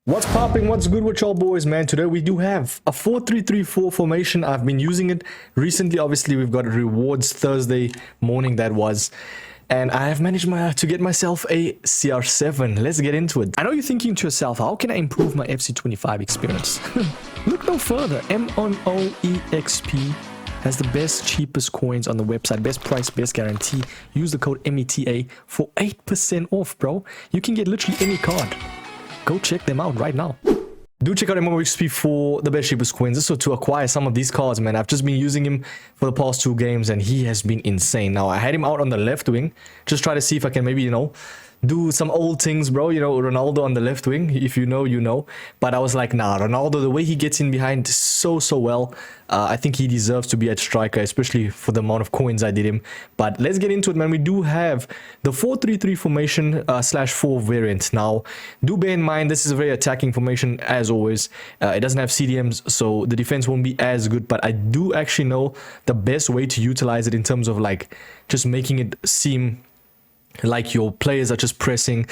What's popping? What's good with y'all boys, man? Today we do have a 4-3-3-4 formation. I've been using it recently. Obviously, we've got rewards Thursday morning, that was. And I have managed to get myself a CR7. Let's get into it. I know you're thinking to yourself, how can I improve my FC25 experience? Look no further. MONOEXP has the best, cheapest coins on the website. Best price, best guarantee. Use the code META for 8% off, bro. You can get literally any card. Go check them out right now. Do check out MMOXP for the best cheapest coins. So to acquire some of these cards, man, I've just been using him for the past 2 games and he has been insane. Now, I had him out on the left wing. Just try to see if I can maybe, do some old things, bro. Ronaldo on the left wing. If you know, you know. But I was like, nah, Ronaldo, the way he gets in behind so well. I think he deserves to be at striker, especially for the amount of coins I did him. But let's get into it, man. We do have the 4-3-3 formation /4 variant. Now, do bear in mind, this is a very attacking formation, as always. It doesn't have CDMs, so the defense won't be as good. But I do actually know the best way to utilize it in terms of, like, just making it seem like your players are just pressing.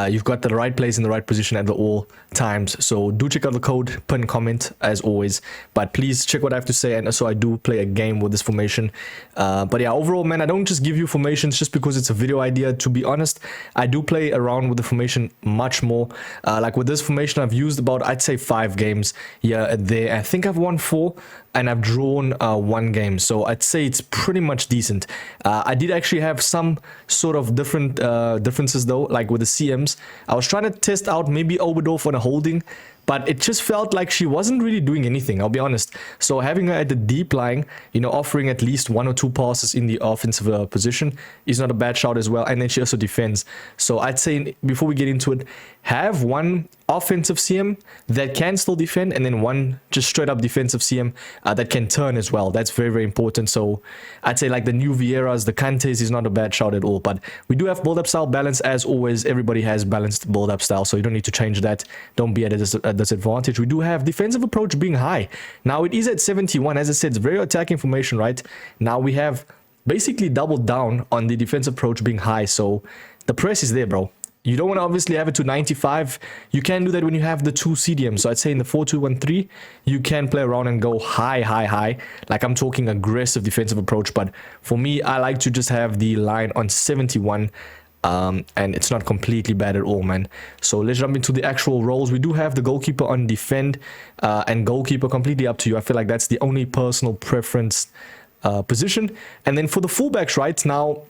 You've got the right players in the right position at all times. So do check out the code, pin comment as always. But please check what I have to say. And so I do play a game with this formation. But yeah, overall, man, I don't just give you formations just because it's a video idea. To be honest, I do play around with the formation much more. Like with this formation, I've used about, I'd say 5 games here and there. I think I've won 4 and I've drawn 1 game. So I'd say it's pretty much decent. I did actually have some sort of differences though, like with the CMs. I was trying to test out maybe Oberdorf on a holding, but it just felt like she wasn't really doing anything, I'll be honest. So having her at the deep line, offering at least 1 or 2 passes in the offensive position is not a bad shout as well. And then she also defends. So I'd say, before we get into it, have 1 offensive CM that can still defend, and then 1 just straight up defensive CM that can turn as well. That's very important. So I'd say like the new Vieiras, the Kantes is not a bad shout at all. But we do have build-up style balance as always. Everybody has balanced build-up style, so you don't need to change that. Don't be at a disadvantage. We do have defensive approach being high. Now it is at 71. As I said, it's very attacking formation, right? Now we have basically doubled down on the defensive approach being high. So the press is there, bro. You don't want to obviously have it to 95. You can do that when you have the 2 CDMs. So I'd say in the 4-2-1-3, you can play around and go high. Like I'm talking aggressive defensive approach. But for me, I like to just have the line on 71. And it's not completely bad at all, man. So let's jump into the actual roles. We do have the goalkeeper on defend and goalkeeper, completely up to you. I feel like that's the only personal preference position. And then for the fullbacks, right now,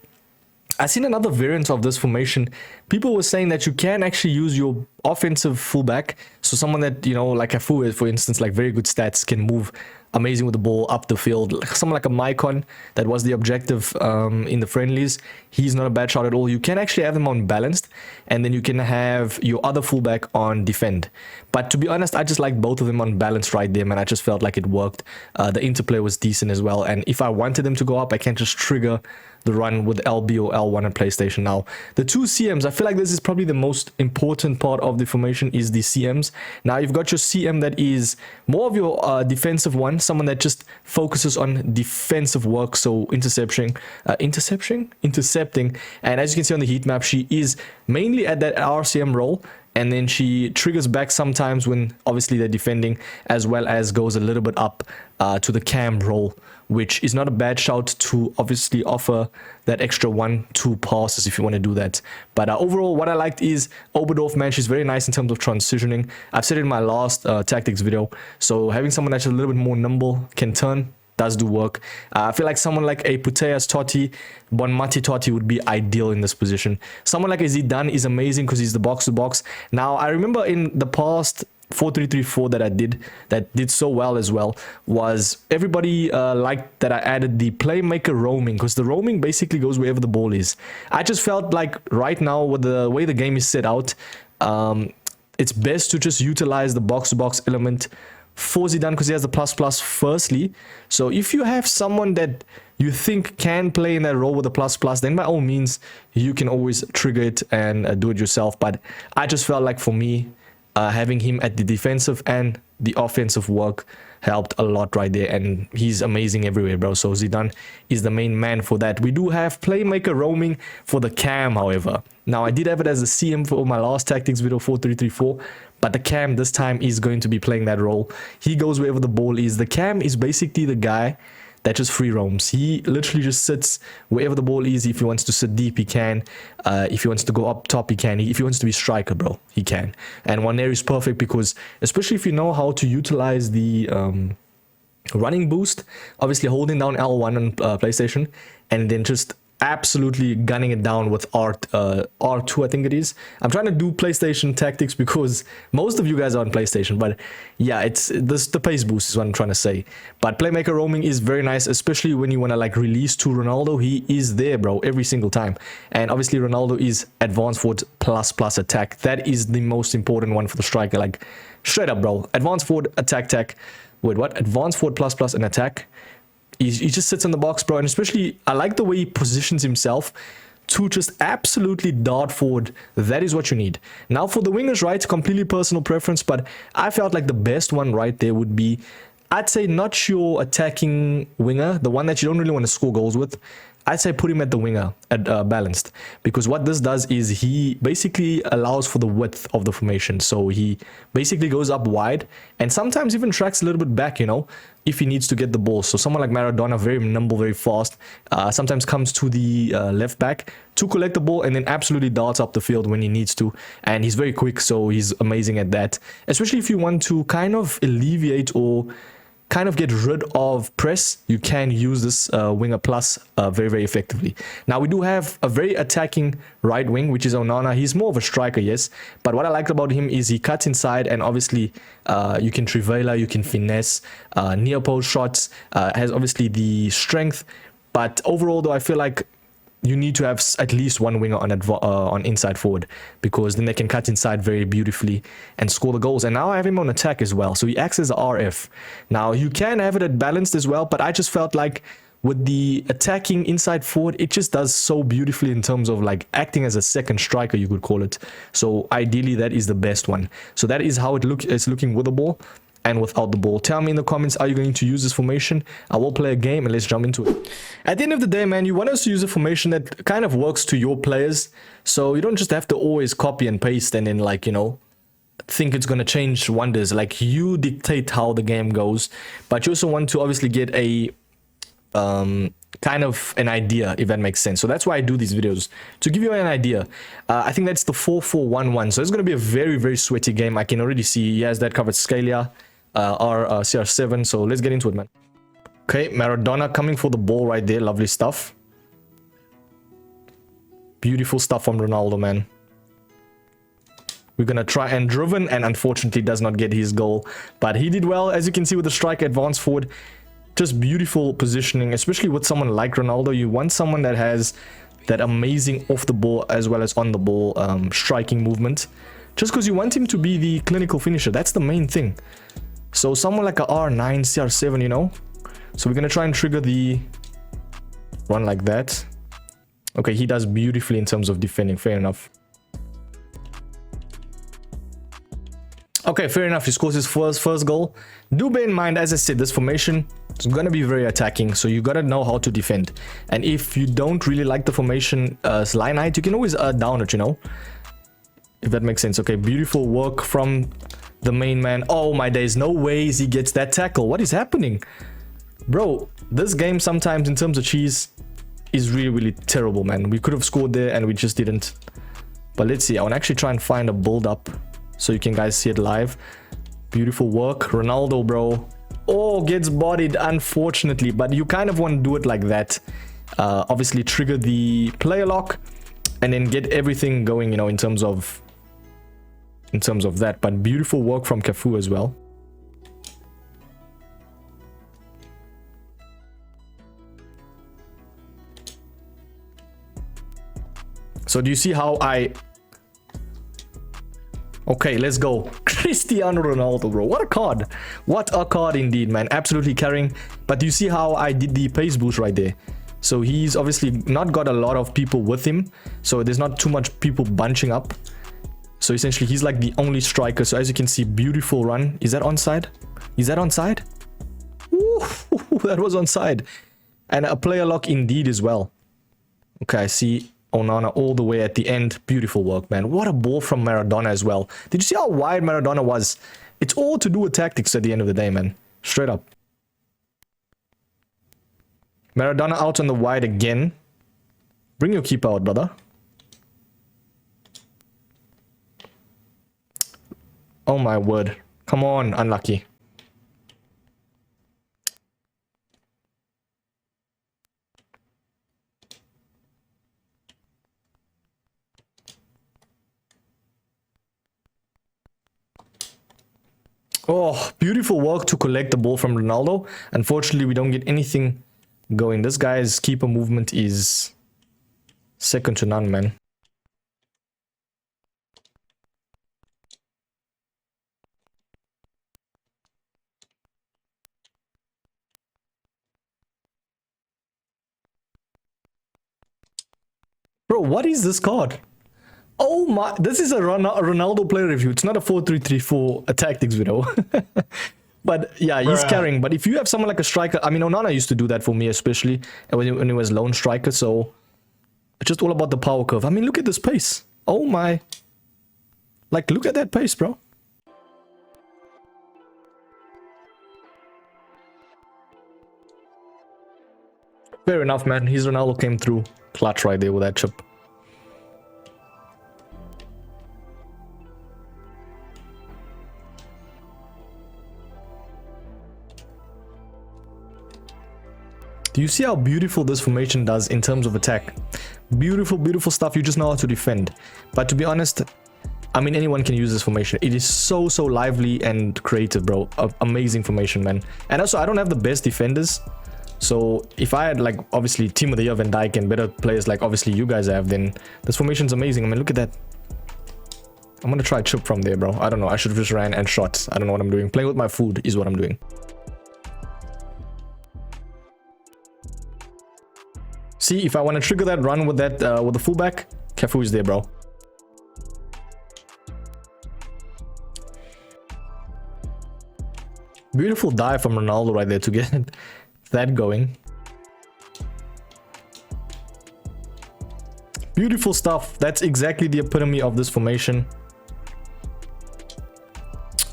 I've seen another variant of this formation. People were saying that you can actually use your offensive fullback. So someone that, like a Fu, for instance, like very good stats, can move amazing with the ball up the field. Someone like a Mycon, that was the objective in the friendlies. He's not a bad shot at all. You can actually have him on balanced, and then you can have your other fullback on defend. But to be honest, I just like both of them on balance right there, man. I just felt like it worked. The interplay was decent as well. And if I wanted them to go up, I can just trigger the run with LB or L1 on PlayStation. Now, the 2 CMs, I feel like this is probably the most important part of the formation is the CMs. Now, you've got your CM that is more of your defensive one, someone that just focuses on defensive work, so intercepting. And as you can see on the heat map, she is mainly at that RCM role. And then she triggers back sometimes when obviously they're defending, as well as goes a little bit up to the cam role, which is not a bad shout to obviously offer that extra 1-2 passes if you want to do that. But overall, what I liked is Oberdorf, man. She's very nice in terms of transitioning. I've said it in my last tactics video. So having someone that's a little bit more nimble, can turn, does do work. I feel like someone like a Puteas Totti, Bonmati Totti would be ideal in this position. Someone like a Zidane is amazing because he's the box-to-box. Now, I remember in the past 4-3-3-4 that did so well as well, was everybody liked that I added the playmaker roaming, because the roaming basically goes wherever the ball is. I just felt like right now, with the way the game is set out, it's best to just utilize the box-to-box element for Zidane because he has the plus firstly. So if you have someone that you think can play in that role with the plus, then by all means you can always trigger it and do it yourself. But I just felt like for me, having him at the defensive and the offensive work helped a lot right there, and he's amazing everywhere, bro. So Zidane is the main man for that. We do have playmaker roaming for the cam, however. Now, I did have it as a CM for my last tactics video, 4-3-3-4, but the cam this time is going to be playing that role. He goes wherever the ball is. The cam is basically the guy that just free roams. He literally just sits wherever the ball is. If he wants to sit deep, he can. If he wants to go up top, he can. If he wants to be striker, bro, he can. And one there is perfect because, especially if you know how to utilize the running boost, obviously holding down L1 on PlayStation, and then just absolutely gunning it down with R2, I think it is. I'm trying to do PlayStation tactics because most of you guys are on PlayStation, but yeah, it's this, the pace boost is what I'm trying to say. But playmaker roaming is very nice, especially when you want to like release to Ronaldo. He is there, bro, every single time. And obviously Ronaldo is advanced forward plus attack. That is the most important one for the striker, like straight up, bro. Advanced forward attack. Wait, what? Advanced forward plus and attack. He just sits in the box, bro, and especially I like the way he positions himself to just absolutely dart forward. That is what you need. Now for the wingers, right, completely personal preference, but I felt like the best one right there would be, I'd say not your attacking winger, the one that you don't really want to score goals with. I'd say put him at the winger, at balanced, because what this does is he basically allows for the width of the formation. So he basically goes up wide and sometimes even tracks a little bit back, you know, if he needs to get the ball. So someone like Maradona, very nimble, very fast, sometimes comes to the left back to collect the ball and then absolutely darts up the field when he needs to. And he's very quick, so he's amazing at that, especially if you want to kind of alleviate or kind of get rid of press. You can use this winger plus very effectively. Now we do have a very attacking right wing, which is Onana. He's more of a striker, yes, but what I liked about him is he cuts inside, and obviously you can trivela, you can finesse, near post shots, has obviously the strength. But overall though, I feel like you need to have at least one winger on inside forward, because then they can cut inside very beautifully and score the goals. And now I have him on attack as well, so he acts as a RF. Now you can have it at balanced as well, but I just felt like with the attacking inside forward, it just does so beautifully in terms of like acting as a second striker, you could call it. So ideally that is the best one. So that is how it's looking with the ball and without the ball. Tell me in the comments, are you going to use this formation? I will play a game and let's jump into it. At the end of the day, man, you want us to use a formation that kind of works to your players, so you don't just have to always copy and paste and then, like, you know, think it's going to change wonders. Like, you dictate how the game goes, but you also want to obviously get a kind of an idea, if that makes sense. So that's why I do these videos, to give you an idea. I think that's the 4-4-1-1, so it's going to be a very sweaty game. I can already see he has that covered. Scalia, CR7, so let's get into it, man. Okay, Maradona coming for the ball right there. Lovely stuff. Beautiful stuff from Ronaldo, man. We're gonna try and driven, and unfortunately does not get his goal, but he did well, as you can see, with the strike advance forward. Just beautiful positioning, especially with someone like Ronaldo. You want someone that has that amazing off the ball as well as on the ball striking movement, just because you want him to be the clinical finisher. That's the main thing. So someone like a R9, CR7, you know. So we're gonna try and trigger the run like that. Okay, he does beautifully in terms of defending. Fair enough. Okay, fair enough. He scores his first goal. Do bear in mind, as I said, this formation is going to be very attacking, so you got to know how to defend. And if you don't really like the formation line height, you can always down it, you know, if that makes sense. Okay, beautiful work from the main man. Oh my days, no ways he gets that tackle. What is happening, bro? This game sometimes in terms of cheese is really terrible, man. We could have scored there and we just didn't. But let's see. I want to actually try and find a build up so you can guys see it live. Beautiful work. Ronaldo, bro. Oh, gets bodied, unfortunately. But you kind of want to do it like that. Obviously, trigger the player lock and then get everything going, you know, in terms of that. But beautiful work from Cafu as well. So do you see how I... Okay, let's go. Cristiano Ronaldo, bro. What a card. What a card indeed, man. Absolutely carrying. But do you see how I did the pace boost right there? So he's obviously not got a lot of people with him. So there's not too much people bunching up. So essentially, he's like the only striker. So as you can see, beautiful run. Is that onside? Is that onside? Ooh, that was onside. And a player lock indeed as well. Okay, I see. Onana all the way at the end. Beautiful work, man. What a ball from Maradona as well. Did you see how wide Maradona was? It's all to do with tactics at the end of the day, man. Straight up. Maradona out on the wide again. Bring your keeper out, brother. Oh my word. Come on, unlucky. Oh, beautiful work to collect the ball from Ronaldo. Unfortunately, we don't get anything going. This guy's keeper movement is second to none, man. Bro, what is this card? Oh my, this is a Ronaldo player review. It's not a 4-3-3-4 tactics video. But yeah, he's carrying. But if you have someone like a striker, I mean, Onana used to do that for me, especially when he was lone striker. So it's just all about the power curve. I mean, look at this pace. Oh my. Like, look at that pace, bro. Fair enough, man. His Ronaldo came through clutch right there with that chip. Do you see how beautiful this formation does in terms of attack? Beautiful, beautiful stuff. You just know how to defend. But to be honest, I mean, anyone can use this formation. It is so lively and creative, bro. Amazing formation, man. And also, I don't have the best defenders. So if I had, like, obviously Team of the Year Van Dijk and better players like obviously you guys have, then this formation's amazing. I mean, look at that. I'm gonna try chip from there, bro. I don't know. I should have just ran and shot. I don't know what I'm doing. Playing with my food is what I'm doing. See, if I want to trigger that run with that with the fullback, Cafu is there, bro. Beautiful dive from Ronaldo right there to get that going. Beautiful stuff. That's exactly the epitome of this formation.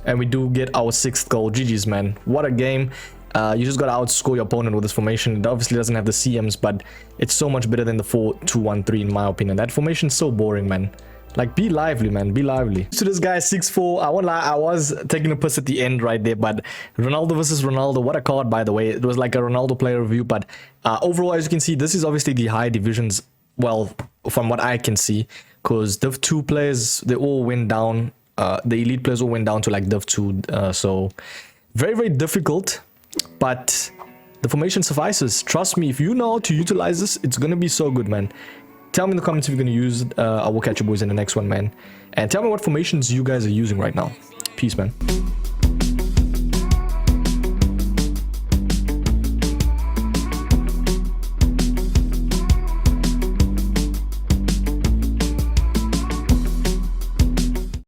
And we do get our 6th goal. GG's, man. What a game. You just gotta outscore your opponent with this formation. It obviously doesn't have the CMs, but it's so much better than the 4-2-1-3 in my opinion. That formation's so boring, man. Like, be lively, man. Be lively. So this guy 6'4". I won't lie, I was taking a piss at the end right there, but Ronaldo versus Ronaldo. What a card, by the way. It was like a Ronaldo player review, but overall, as you can see, this is obviously the high divisions. Well, from what I can see, because Div 2 players, they all went down. The elite players all went down to like Div 2. So very difficult. But the formation suffices. Trust me, if you know how to utilize this, it's gonna be so good, man. Tell me in the comments if you're gonna use it. I will catch you boys in the next one, man. And tell me what formations you guys are using right now. Peace, man.